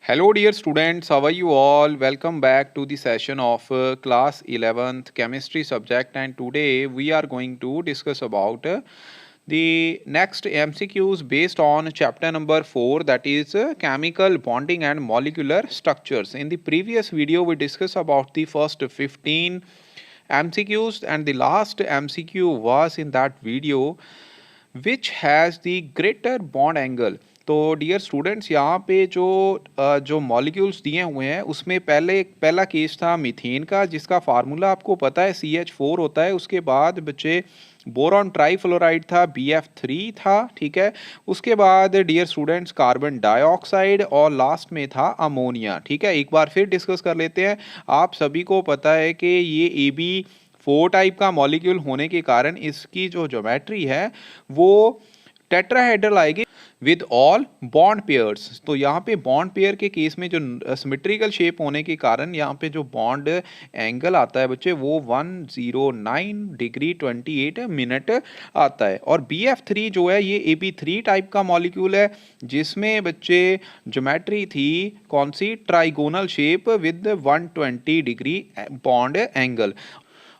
Hello, dear students. How are you all? Welcome back to the session of class 11th chemistry subject. And today we are going to discuss about the next MCQs based on chapter number 4, that is chemical bonding and molecular structures. In the previous video, we discussed about the first 15 MCQs, and the last MCQ was in that video which has the greater bond angle. तो dear students, यहाँ पे जो molecules दिए हुए हैं उसमें पहला case था मीथेन का, जिसका फार्मूला आपको पता है CH4 होता है। उसके बाद बच्चे बोरॉन ट्राईफ्लोराइड था, BF3 था, ठीक है। उसके बाद डियर स्टूडेंट्स कार्बन डाइऑक्साइड और लास्ट में था अमोनिया, ठीक है। एक बार फिर डिस्कस कर लेते हैं। आप सभी को पता है कि ये AB4 टाइप का मॉलिक्यूल होने के कारण इसकी जो ज्योमेट्री है वो टेट्राहेड्रल आएगी विद ऑल बॉन्ड पेयर्स। तो यहाँ पे बॉन्ड पेयर के केस में जो सिमेट्रिकल शेप होने के कारण यहाँ पे जो बॉन्ड एंगल आता है बच्चे वो 109 डिग्री 28 मिनट आता है। और BF3 जो है ये AB3 टाइप का मॉलिक्यूल है, जिसमें बच्चे ज्योमेट्री थी कौन सी, trigonal shape with 120 degree bond angle.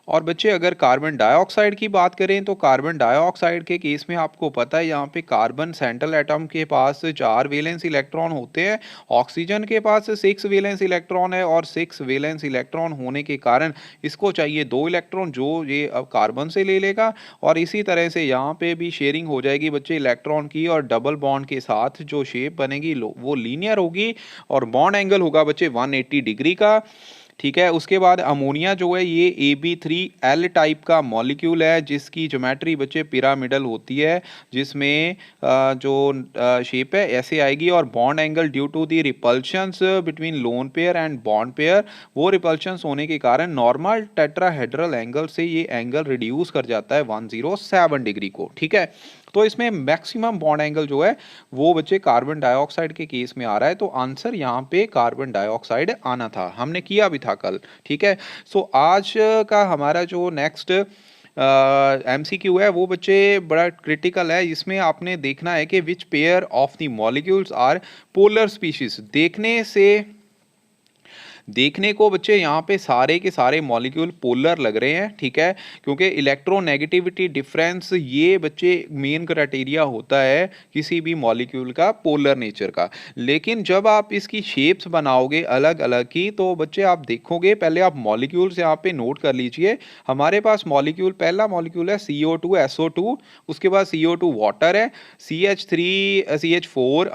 और बच्चे अगर कार्बन डाइऑक्साइड की बात करें तो कार्बन डाइऑक्साइड के केस में आपको पता है यहाँ पे कार्बन सेंट्रल एटम के पास 4 वैलेंस इलेक्ट्रॉन होते हैं, ऑक्सीजन के पास 6 वैलेंस इलेक्ट्रॉन है, और 6 वैलेंस इलेक्ट्रॉन होने के कारण इसको चाहिए 2 इलेक्ट्रॉन जो ये अब कार्बन से ले लेगा। और इसी तरह से यहाँ पे भी शेयरिंग हो जाएगी बच्चे इलेक्ट्रॉन की, और डबल बॉन्ड के साथ जो शेप बनेगी वो लीनियर होगी, और बॉन्ड एंगल होगा बच्चे 180 डिग्री का, ठीक है। उसके बाद अमोनिया जो है ये AB3L टाइप का मॉलिक्यूल है, जिसकी ज्योमेट्री बच्चे पिरामिडल होती है, जिसमें जो शेप है ऐसे आएगी, और bond angle due to the repulsions between lone pair and bond pair, वो रिपल्शंस होने के कारण नॉर्मल टेट्राहेड्रल एंगल से ये एंगल रिड्यूस कर जाता है 107 डिग्री को, ठीक है। तो इसमें मैक्सिमम बॉन्ड एंगल जो है वो बच्चे कार्बन डाइऑक्साइड के केस में आ रहा है। तो आंसर यहाँ पे कार्बन डाइऑक्साइड आना था, हमने किया भी था कल, ठीक है। सो आज का हमारा जो नेक्स्ट MCQ है वो बच्चे बड़ा क्रिटिकल है। इसमें आपने देखना है कि which pair of the molecules are polar species. देखने को बच्चे यहाँ पे सारे के सारे मॉलिक्यूल पोलर लग रहे हैं, ठीक है, क्योंकि इलेक्ट्रोनेगेटिविटी डिफरेंस ये बच्चे मेन क्राइटेरिया होता है किसी भी मॉलिक्यूल का पोलर नेचर का। लेकिन जब आप इसकी शेप्स बनाओगे अलग अलग की, तो बच्चे आप देखोगे, पहले आप मॉलिक्यूल्स यहाँ पे नोट कर लीजिए। हमारे पास मॉलिक्यूल, पहला मॉलिक्यूल है CO2 SO2, उसके बाद CO2 वाटर है, CH4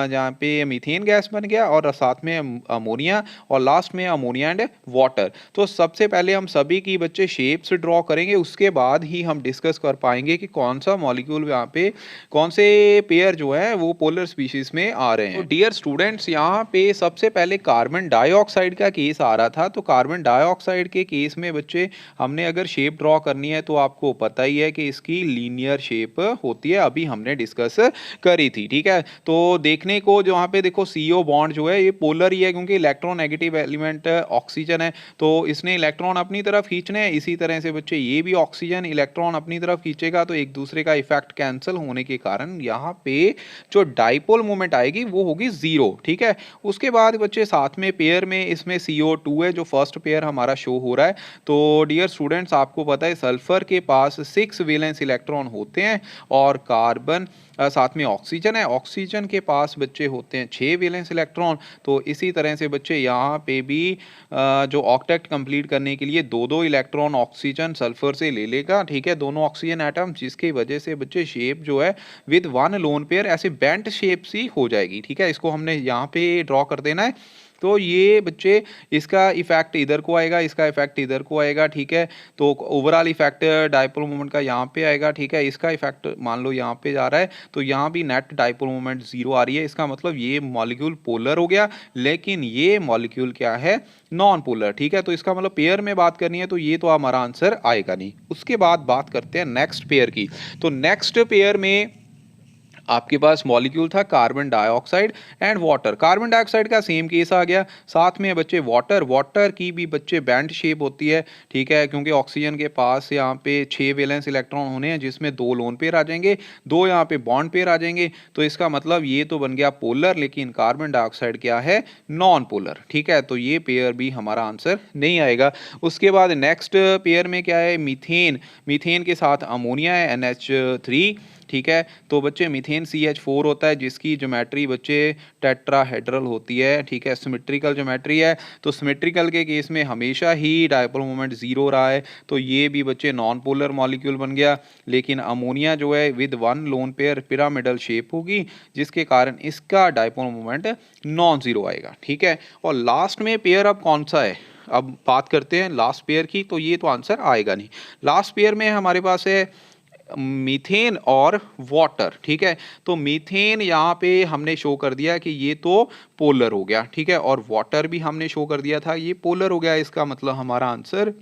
जहाँ पे मीथेन गैस बन गया, और साथ में अमोनिया, और लास्ट में अमोनिया एंड वाटर। तो सबसे पहले हम सभी की बच्चे शेप्स ड्रॉ करेंगे, उसके बाद ही हम डिस्कस कर पाएंगे कि कौन सा मॉलिक्यूल यहाँ पे कौन से पेयर जो है वो पोलर स्पीशीज में आ रहे हैं। तो डियर स्टूडेंट्स, यहाँ पे सबसे पहले कार्बन डाइऑक्साइड का केस आ रहा था। तो कार्बन डाइऑक्साइड के केस में बच्चे हमने अगर शेप ड्रॉ करनी है तो आपको पता ही है कि इसकी लीनियर शेप होती है, अभी हमने डिस्कस करी थी, ठीक है। तो देखने को जो यहाँ पे देखो CO बॉन्ड जो है ये पोलर ही है, क्योंकि इलेक्ट्रोनेगेटिव एलिमेंट ऑक्सीजन है, तो इसने इलेक्ट्रॉन अपनी तरफ खींचने हैं। इसी तरह से बच्चे ये भी ऑक्सीजन इलेक्ट्रॉन अपनी तरफ खींचेगा, तो एक दूसरे का इफेक्ट कैंसिल होने के कारण यहाँ पे जो डाइपोल मोमेंट आएगी वो होगी 0, ठीक है। उसके बाद बच्चे साथ में पेयर में इसमें CO2 है, जो फर्स्ट पेयर हमारा शो हो रहा है। तो डियर स्टूडेंट्स, आपको पता है सल्फर के पास 6 वैलेंस इलेक्ट्रॉन होते हैं, और कार्बन साथ में ऑक्सीजन है, ऑक्सीजन के पास बच्चे होते हैं 6 वैलेंस इलेक्ट्रॉन। तो इसी तरह से बच्चे यहाँ पे भी जो ऑक्टेट कंप्लीट करने के लिए 2-2 इलेक्ट्रॉन ऑक्सीजन सल्फर से ले लेगा, ठीक है, दोनों ऑक्सीजन एटम, जिसकी वजह से बच्चे शेप जो है विद 1 लोन पेयर ऐसे बेंट शेप सी हो जाएगी, ठीक है। इसको हमने यहाँ पे ड्रॉ कर देना है। तो ये बच्चे इसका इफेक्ट इधर को आएगा, इसका इफेक्ट इधर को आएगा, ठीक है। तो ओवरऑल इफेक्ट डाइपोल मोमेंट का यहाँ पे आएगा, ठीक है। इसका इफेक्ट मान लो यहाँ पे जा रहा है, तो यहाँ भी नेट डाइपोल मोमेंट 0 आ रही है। इसका मतलब ये मॉलिक्यूल पोलर हो गया, लेकिन ये मॉलिक्यूल क्या है, नॉन पोलर, ठीक है। तो इसका मतलब पेयर में बात करनी है तो ये तो हमारा आंसर आएगा नहीं। उसके बाद बात करते हैं नेक्स्ट पेयर की। तो नेक्स्ट पेयर में आपके पास मॉलिक्यूल था carbon dioxide and water. Carbon dioxide का सेम केस आ गया। साथ में बच्चे वाटर, वाटर की भी बच्चे बैंड शेप होती है, ठीक है, क्योंकि ऑक्सीजन के पास यहाँ पे 6 वैलेंस इलेक्ट्रॉन होने हैं जिसमें 2 लोन पेयर आ जाएंगे, 2 यहाँ पे बॉन्ड पेयर आ जाएंगे। तो इसका मतलब ये तो बन गया पोलर, लेकिन कार्बन डाइऑक्साइड क्या है, नॉन पोलर, ठीक है। तो ये पेयर भी हमारा आंसर नहीं आएगा। उसके बाद नेक्स्ट पेयर में क्या है, मीथेन। मीथेन के साथ अमोनिया है NH3, ठीक है। तो बच्चे मीथेन CH4 होता है जिसकी ज्योमेट्री बच्चे टेट्राहेड्रल होती है, ठीक है, सिमेट्रिकल ज्योमेट्री है। तो सिमेट्रिकल के केस में हमेशा ही डायपोल मोमेंट 0 रहा है, तो ये भी बच्चे नॉन पोलर मॉलिक्यूल बन गया। लेकिन अमोनिया जो है with 1 lone pair pyramidal shape होगी, जिसके कारण इसका डायपोल मोमेंट नॉन जीरो आएगा, ठीक है। और लास्ट में पेयर अब कौन सा है, अब बात करते हैं लास्ट पेयर की, तो ये तो आंसर आएगा नहीं। लास्ट पेयर में हमारे पास है मीथेन और वाटर, ठीक है। तो मीथेन यहाँ पे हमने शो कर दिया कि ये तो पोलर हो गया, ठीक है, और वाटर भी हमने शो कर दिया था ये पोलर हो गया। इसका मतलब हमारा आंसर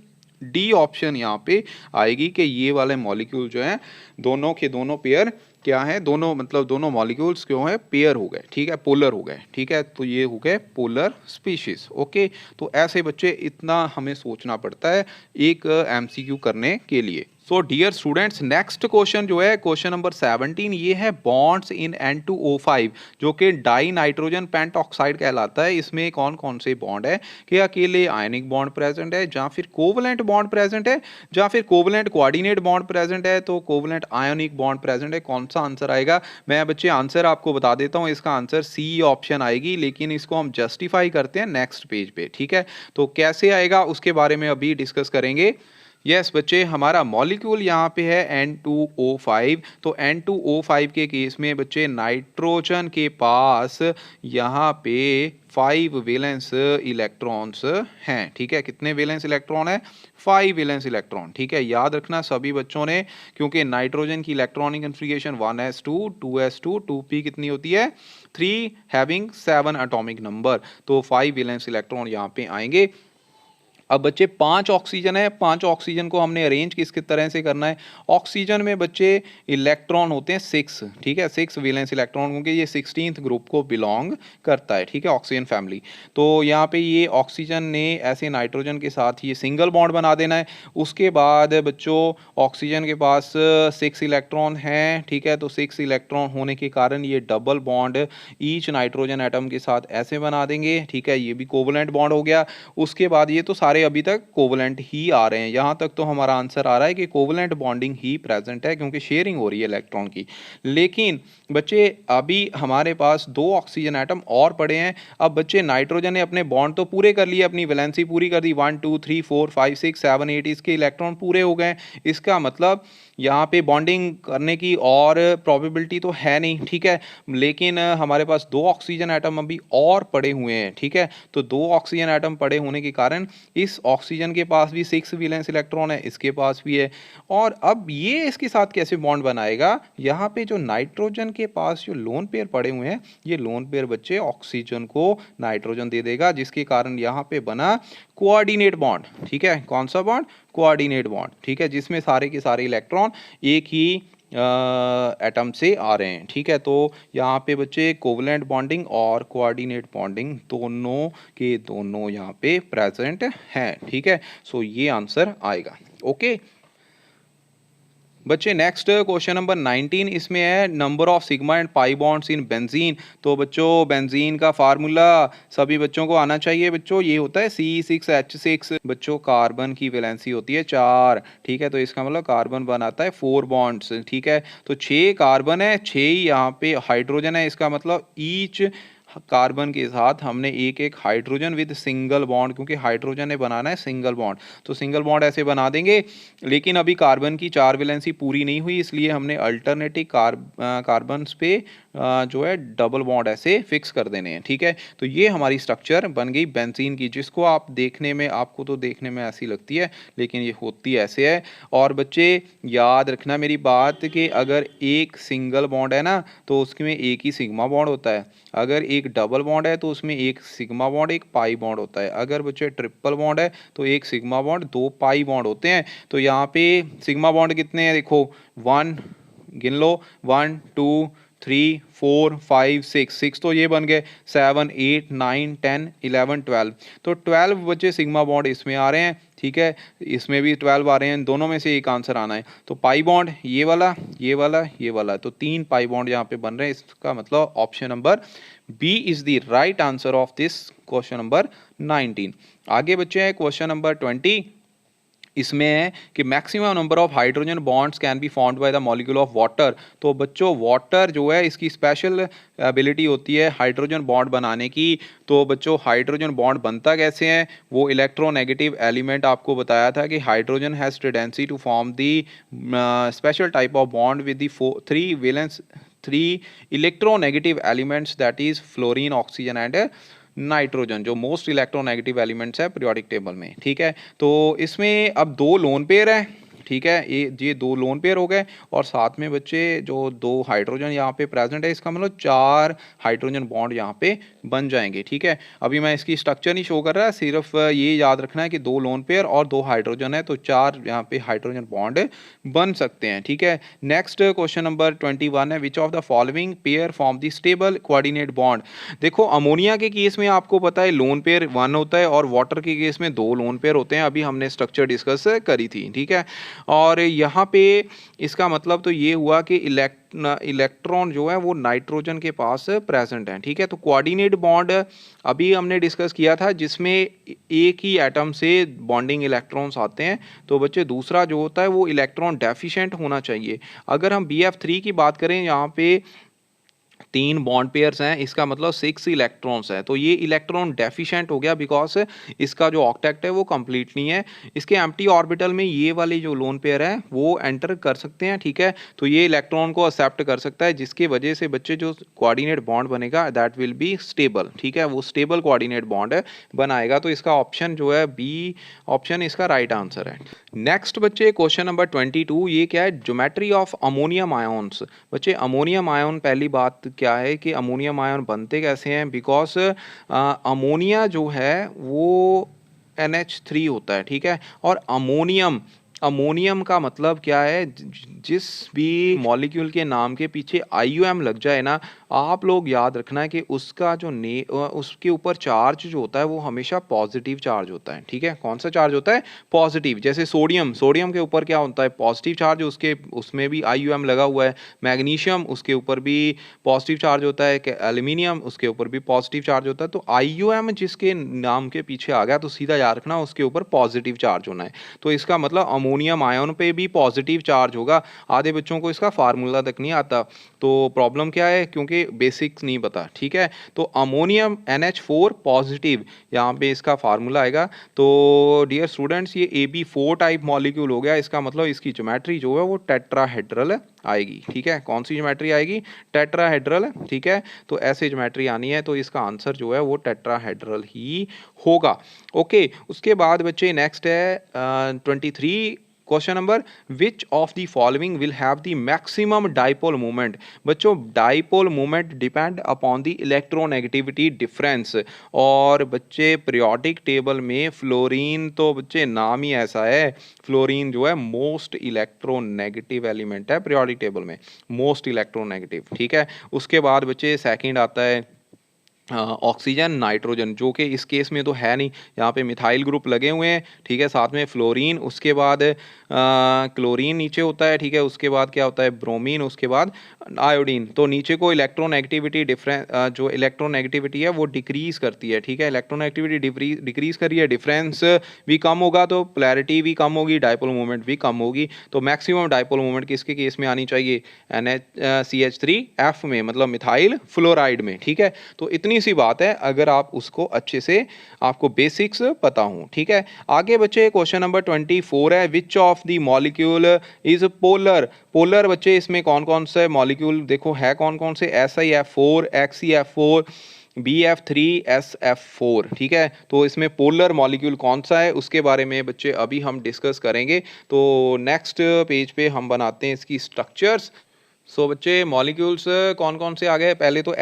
डी ऑप्शन यहाँ पे आएगी कि ये वाले मॉलिक्यूल जो हैं दोनों के दोनों पेयर क्या है, दोनों मतलब दोनों मॉलिक्यूल्स क्यों है, पेयर हो गए, ठीक है, पोलर हो गए, ठीक है। तो ये हो गए पोलर स्पीशीज, ओके। तो ऐसे बच्चे इतना हमें सोचना पड़ता है एक MCQ करने के लिए। So dear students, next question जो है क्वेश्चन नंबर 17, ये है बॉन्ड्स इन N2O5 जो कि डाई नाइट्रोजन पेंटऑक्साइड कहलाता है। इसमें कौन कौन से बॉन्ड है, कि अकेले आयनिक बॉन्ड प्रेजेंट है, या फिर कोवलेंट बॉन्ड प्रेजेंट है, या फिर कोवलेंट कोऑर्डिनेट बॉन्ड प्रेजेंट है, तो कोवलेंट आयोनिक बॉन्ड प्रेजेंट है। कौन सा आंसर आएगा, मैं बच्चे आंसर आपको बता देता हूं, इसका आंसर सी ऑप्शन आएगी, लेकिन इसको हम जस्टिफाई करते हैं नेक्स्ट पेज पे, ठीक है। तो कैसे आएगा उसके बारे में अभी डिस्कस करेंगे। यस बच्चे, हमारा मॉलिक्यूल यहाँ पे है N2O5। तो N2O5 के केस में बच्चे नाइट्रोजन के पास यहाँ पे 5 वैलेंस इलेक्ट्रॉन्स हैं, ठीक है। कितने वैलेंस इलेक्ट्रॉन है, 5 वैलेंस इलेक्ट्रॉन, ठीक है। याद रखना सभी बच्चों ने, क्योंकि नाइट्रोजन की electronic configuration 1s2 2s2 2p कितनी होती है, 3 हैविंग 7 एटॉमिक नंबर। तो 5 वैलेंस इलेक्ट्रॉन यहाँ पे आएंगे। अब बच्चे 5 ऑक्सीजन है, 5 ऑक्सीजन को हमने अरेंज किस तरह से करना है। ऑक्सीजन में बच्चे इलेक्ट्रॉन होते हैं 6, ठीक है, 6 वैलेंस इलेक्ट्रॉन, क्योंकि ये 16th ग्रुप को बिलोंग करता है, ठीक है, ऑक्सीजन फैमिली। तो यहाँ पे ये ऑक्सीजन ने ऐसे नाइट्रोजन के साथ ये सिंगल बॉन्ड बना देना है। उसके बाद बच्चों ऑक्सीजन के पास 6 इलेक्ट्रॉन हैं, ठीक है। तो 6 इलेक्ट्रॉन होने के कारण ये double bond each nitrogen atom के साथ ऐसे बना देंगे, ठीक है। ये भी कोवलेंट बॉन्ड हो गया। उसके बाद ये तो सारे अभी तक कोवलेंट ही आ रहे हैं, यहां तक तो हमारा आंसर आ रहा है कि कोवलेंट बॉन्डिंग ही प्रेजेंट है, क्योंकि शेयरिंग हो रही है इलेक्ट्रॉन की। लेकिन बच्चे अभी हमारे पास 2 ऑक्सीजन एटम और पड़े हैं। अब बच्चे नाइट्रोजन ने अपने बॉन्ड तो पूरे कर लिए, अपनी वैलेंसी पूरी कर दी, 1 2 3 4 5 6 7 8 इसके इलेक्ट्रॉन पूरे हो गए। इसका मतलब यहाँ पे बॉन्डिंग करने की और प्रोबेबिलिटी तो है नहीं, ठीक है। लेकिन हमारे पास 2 ऑक्सीजन एटम अभी और पड़े हुए हैं, ठीक है। तो 2 ऑक्सीजन एटम पड़े होने के कारण इस ऑक्सीजन के पास भी 6 वैलेंस इलेक्ट्रॉन है, इसके पास भी है। और अब ये इसके साथ कैसे बॉन्ड बनाएगा, यहाँ पे जो नाइट्रोजन के पास जो लोन पेयर पड़े हुए हैं, ये लोन पेयर बच्चे ऑक्सीजन को नाइट्रोजन दे देगा, जिसके कारण यहाँ पे बना कोऑर्डिनेट बॉन्ड, ठीक है। कौन सा बॉन्ड, कोऑर्डिनेट बॉन्ड, ठीक है, जिसमें सारे के सारे इलेक्ट्रॉन एक ही एटम से आ रहे हैं, ठीक है। तो यहाँ पे बच्चे कोवलेंट बॉन्डिंग और कोऑर्डिनेट बॉन्डिंग दोनों के दोनों यहाँ पे प्रेजेंट हैं, ठीक है। सो ये आंसर आएगा, ओके। बच्चे नेक्स्ट क्वेश्चन नंबर 19, इसमें है number of sigma and pi bonds in benzene. तो बच्चों बेंजीन का फार्मूला सभी बच्चों को आना चाहिए बच्चों, ये होता है C6H6। बच्चों कार्बन की वैलेंसी होती है 4, ठीक है। तो इसका मतलब कार्बन बनाता है 4 बॉन्ड्स, ठीक है। तो 6 कार्बन है, 6 ही यहाँ पे हाइड्रोजन है। इसका मतलब ईच कार्बन के साथ हमने एक एक हाइड्रोजन विद सिंगल बॉन्ड, क्योंकि हाइड्रोजन ने बनाना है सिंगल बॉन्ड, तो सिंगल बॉन्ड ऐसे बना देंगे। लेकिन अभी कार्बन की 4 वैलेंसी पूरी नहीं हुई, इसलिए हमने अल्टरनेटिव कार्बन पे जो है डबल बॉन्ड ऐसे फिक्स कर देने हैं, ठीक है। तो ये हमारी स्ट्रक्चर बन गई बेंजीन की, जिसको आप देखने में, आपको तो देखने में ऐसी लगती है, लेकिन ये होती ऐसे है। और बच्चे याद रखना मेरी बात कि अगर एक सिंगल बॉन्ड है ना, तो उसमें एक ही सिग्मा बॉन्ड होता है। अगर एक डबल बॉन्ड है तो उसमें एक सिग्मा बॉन्ड एक पाई बॉन्ड होता है। अगर बच्चे ट्रिपल बॉन्ड है तो एक सिग्मा बॉन्ड 2 पाई बॉन्ड होते हैं। तो यहाँ पे सिग्मा बॉन्ड कितने हैं देखो, 1 गिन लो, 1 2 3 4 5 6 तो ये बन गए 7 8 9 10 11 12। तो 12 बच्चे सिग्मा बॉन्ड इसमें आ रहे हैं, ठीक है, इसमें भी 12 आ रहे हैं, दोनों में से एक आंसर आना है। तो पाई बॉन्ड ये वाला ये वाला ये वाला, तो 3 पाई बॉन्ड यहाँ पे बन रहे हैं। इसका मतलब option number B is the right answer of this question number 19। आगे बच्चे हैं क्वेश्चन नंबर 20। इसमें है कि maximum number of hydrogen bonds can be found by the molecule of water. तो बच्चों वाटर जो है इसकी स्पेशल एबिलिटी होती है हाइड्रोजन बॉन्ड बनाने की। तो बच्चों हाइड्रोजन बॉन्ड बनता कैसे है, वो इलेक्ट्रोनेगेटिव एलिमेंट आपको बताया था कि hydrogen has tendency to form the special type of bond with the 3 valence 3 electronegative elements, that is fluorine oxygen and nitrogen, जो मोस्ट इलेक्ट्रोनेगेटिव एलिमेंट्स है पीरियोडिक टेबल में, ठीक है। तो इसमें अब 2 लोन पेयर है, ठीक है, ये 2 लोन पेयर हो गए और साथ में बच्चे जो 2 हाइड्रोजन यहाँ पे प्रेजेंट है, इसका मतलब 4 हाइड्रोजन बॉन्ड यहाँ पे बन जाएंगे, ठीक है। अभी मैं इसकी स्ट्रक्चर नहीं शो कर रहा, सिर्फ ये याद रखना है कि 2 लोन पेयर और 2 हाइड्रोजन है, तो 4 यहाँ पे हाइड्रोजन बॉन्ड बन सकते हैं, ठीक है। नेक्स्ट क्वेश्चन नंबर 21 है, विच of the following pair form the stable coordinate bond. देखो अमोनिया के केस में आपको पता है लोन पेयर 1 होता है और वाटर के केस में 2 लोन पेयर होते हैं, अभी हमने स्ट्रक्चर डिस्कस करी थी, ठीक है। और यहाँ पे इसका मतलब तो ये हुआ कि इलेक्ट्रॉन जो है वो नाइट्रोजन के पास प्रेजेंट है, ठीक है। तो कोऑर्डिनेट बॉन्ड अभी हमने डिस्कस किया था जिसमें एक ही एटम से बॉन्डिंग इलेक्ट्रॉन्स आते हैं। तो बच्चे दूसरा जो होता है वो इलेक्ट्रॉन डेफिशिएंट होना चाहिए। अगर हम BF3 की बात करें, यहाँ पे 3 बॉन्ड पेयर्स हैं, इसका मतलब 6 इलेक्ट्रॉन्स है, तो ये इलेक्ट्रॉन डेफिशिएंट हो गया बिकॉज इसका जो ऑक्टेट है वो कंप्लीट नहीं है। इसके एम्प्टी ऑर्बिटल में ये वाले जो लोन पेयर है वो एंटर कर सकते हैं, ठीक है। तो ये इलेक्ट्रॉन को एक्सेप्ट कर सकता है, जिसकी वजह से बच्चे जो कोऑर्डिनेट बॉन्ड बनेगा दैट विल बी स्टेबल, ठीक है, वो स्टेबल कोऑर्डिनेट बॉन्ड बनाएगा। तो इसका ऑप्शन जो है बी ऑप्शन इसका राइट आंसर है। नेक्स्ट बच्चे क्वेश्चन नंबर 22, ये क्या है, ज्योमेट्री ऑफ अमोनियम आयन्स। बच्चे अमोनियम आयन, पहली बात क्या है कि अमोनियम आयन बनते कैसे हैं, बिकॉज अमोनिया जो है वो NH3 होता है, ठीक है। और अमोनियम का मतलब क्या है, जिस भी मॉलिक्यूल के नाम के पीछे IUM लग जाए ना, आप लोग याद रखना है कि उसका जो उसके ऊपर चार्ज जो होता है वो हमेशा पॉजिटिव चार्ज होता है, ठीक है। कौन सा चार्ज होता है, पॉजिटिव। जैसे सोडियम के ऊपर क्या होता है, पॉजिटिव चार्ज, उसमें भी IUM लगा हुआ है। मैग्नीशियम, उसके ऊपर भी पॉजिटिव चार्ज होता है। एल्यूमिनियम, उसके ऊपर भी पॉजिटिव चार्ज होता है। तो IUM जिसके नाम के पीछे आ गया तो सीधा याद रखना उसके ऊपर पॉजिटिव चार्ज होना है। तो इसका मतलब अमोनियम आयन पे भी पॉजिटिव चार्ज होगा। आधे बच्चों को इसका फार्मूला तक नहीं आता, तो प्रॉब्लम क्या है, क्योंकि बेसिक्स नहीं पता, ठीक है। तो अमोनियम NH4 पॉजिटिव, यहाँ पे इसका फार्मूला आएगा। तो डियर स्टूडेंट्स, ये AB4 टाइप मॉलिक्यूल हो गया, इसका मतलब इसकी ज्योमेट्री जो है वो टेट्राहेड्रल आएगी, ठीक है। कौन सी ज्योमेट्री आएगी, टेट्राहेड्रल, ठीक है। तो ऐसे ज्योमेट्री आनी है, तो इसका आंसर जो है वो टेट्राहेड्रल ही होगा। ओके, उसके बाद बच्चे नेक्स्ट है 23 question number, which of the following will have the maximum dipole moment. बच्चों dipole moment depend upon the electronegativity difference. और बच्चे पीरियोडिक टेबल में फ्लोरीन, तो बच्चे नाम ही ऐसा है, फ्लोरीन जो है मोस्ट इलेक्ट्रोनेगेटिव एलिमेंट है पीरियोडिक टेबल में, मोस्ट इलेक्ट्रोनेगेटिव, ठीक है। उसके बाद बच्चे सेकंड आता है ऑक्सीजन, नाइट्रोजन, जो कि इस केस में तो है नहीं, यहाँ पे मिथाइल ग्रुप लगे हुए हैं, ठीक है, साथ में फ्लोरीन, उसके बाद क्लोरीन नीचे होता है, ठीक है। उसके बाद क्या होता है, ब्रोमीन, उसके बाद आयोडीन। तो नीचे को इलेक्ट्रोनेगेटिविटी जो इलेक्ट्रोनेगेटिविटी है वो डिक्रीज करती है, ठीक है। इलेक्ट्रोनेगेटिविटी डिक्रीज कर रही है, डिफरेंस भी कम होगा तो पोलैरिटी भी कम होगी, डाइपोल मोमेंट भी कम होगी। तो मैक्सिमम डाइपोल मोमेंट किसके केस में आनी चाहिए, CH3F में, मतलब मिथाइल फ्लोराइड में, ठीक है। तो इतनी सी बात है, अगर आप उसको अच्छे से, आपको बेसिक्स पता हो, ठीक है। आगे बच्चे क्वेश्चन नंबर 24 है, विच of the molecule is polar. बच्चे इसमें कौन कौन से मॉलिक्यूल देखो है, कौन कौन से, SiF4, XeF4, BF3SF4, ठीक है। तो इसमें पोलर मॉलिक्यूल कौन सा है उसके बारे में बच्चे अभी हम डिस्कस करेंगे। तो नेक्स्ट पेज पे हम बनाते हैं इसकी स्ट्रक्चर्स। सो बच्चे मॉलिक्यूल्स कौन कौन से आ गए, पहले तो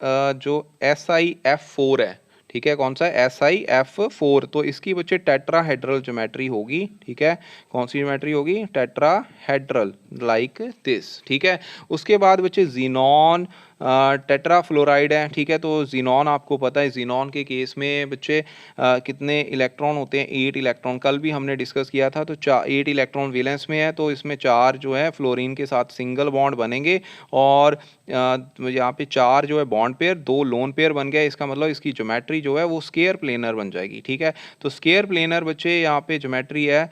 जो SiF4 है, ठीक है, कौन सा SiF4, तो इसकी बच्चे टेट्राहेड्रल ज्योमेट्री होगी। ठीक है, कौन सी ज्योमेट्री होगी, टेट्राहेड्रल लाइक दिस। ठीक है, उसके बाद बच्चे जीनॉन टेट्राफ्लोराइड है। ठीक है, तो जीनॉन आपको पता है, जीनॉन के केस में बच्चे कितने इलेक्ट्रॉन होते हैं, 8 इलेक्ट्रॉन, कल भी हमने डिस्कस किया था। तो 8 इलेक्ट्रॉन वैलेंस में है, तो इसमें 4 जो है फ्लोरीन के साथ सिंगल बॉन्ड बनेंगे और यहाँ पे 4 जो है बॉन्ड पेयर, 2 लोन पेयर बन गया। इसका मतलब इसकी ज्योमेट्री जो है वो स्केयर प्लेनर बन जाएगी। ठीक है, तो स्केयर प्लेनर बच्चे यहाँ पे ज्योमेट्री है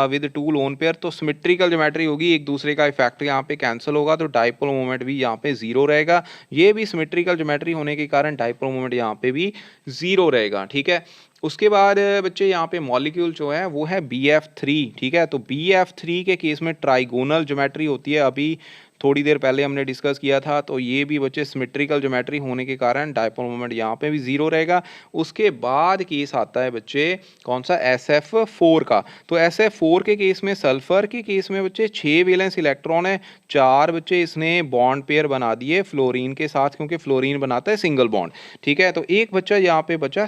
विद 2 लोन पेयर, तो सिमेट्रिकल ज्योमेट्री होगी, एक दूसरे का इफेक्ट यहाँ पे कैंसिल होगा, तो डाइपोल मोमेंट भी यहाँ पे 0 रहेगा। ये भी सिमेट्रिकल ज्योमेट्री होने के कारण डाइपोल मोमेंट यहाँ पे भी 0 रहेगा। ठीक है, उसके बाद बच्चे यहाँ पे मॉलिक्यूल जो है वो है BF3। ठीक है, तो BF3 के केस में ट्राइगोनल ज्योमेट्री होती है, अभी थोड़ी देर पहले हमने डिस्कस किया था। तो ये भी बच्चे सिमेट्रिकल ज्योमेट्री होने के कारण डाइपोल मोमेंट यहाँ पे भी 0 रहेगा। उसके बाद केस आता है बच्चे कौन सा, SF4 का। तो SF4 के केस में, सल्फर के केस में बच्चे 6 वैलेंस इलेक्ट्रॉन है, 4 बच्चे इसने बॉन्ड पेयर बना दिए फ्लोरीन के साथ, क्योंकि फ्लोरीन बनाता है सिंगल बॉन्ड। ठीक है, तो एक बच्चा यहाँ पे बचा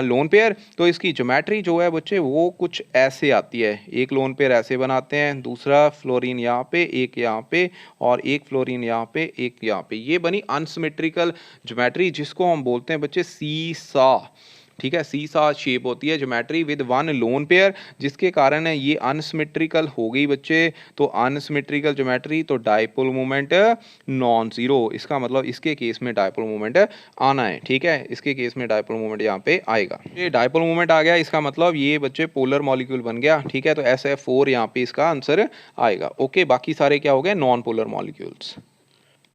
लोन पेयर, तो इसकी ज्योमेट्री जो है बच्चे वो कुछ ऐसे आती है, एक लोन पेयर ऐसे बनाते हैं, दूसरा फ्लोरीन यहाँ पे, एक यहाँ पे और एक फ्लोरीन यहाँ पे, एक यहाँ पे, ये बनी अनसिमेट्रिकल ज्योमेट्री, जिसको हम बोलते हैं बच्चे सीसा। ठीक है, सीसा शेप होती है ज्योमेट्री विद 1 लोन पेयर, जिसके कारण है ये अनसिमेट्रिकल हो गई बच्चे। तो अनसिमेट्रिकल ज्योमेट्री, तो डाइपोल मोमेंट नॉन जीरो, इसका मतलब इसके केस में डाइपोल मोमेंट आना है। ठीक है, इसके केस में डाइपोल मोमेंट यहाँ पे आएगा। ये डाइपोल मोमेंट आ गया, इसका मतलब ये बच्चे पोलर मॉलिक्यूल बन गया। ठीक है, तो SF4 यहाँ पे इसका आंसर आएगा। ओके, बाकी सारे क्या हो गए, नॉन पोलर मॉलिक्यूल्स।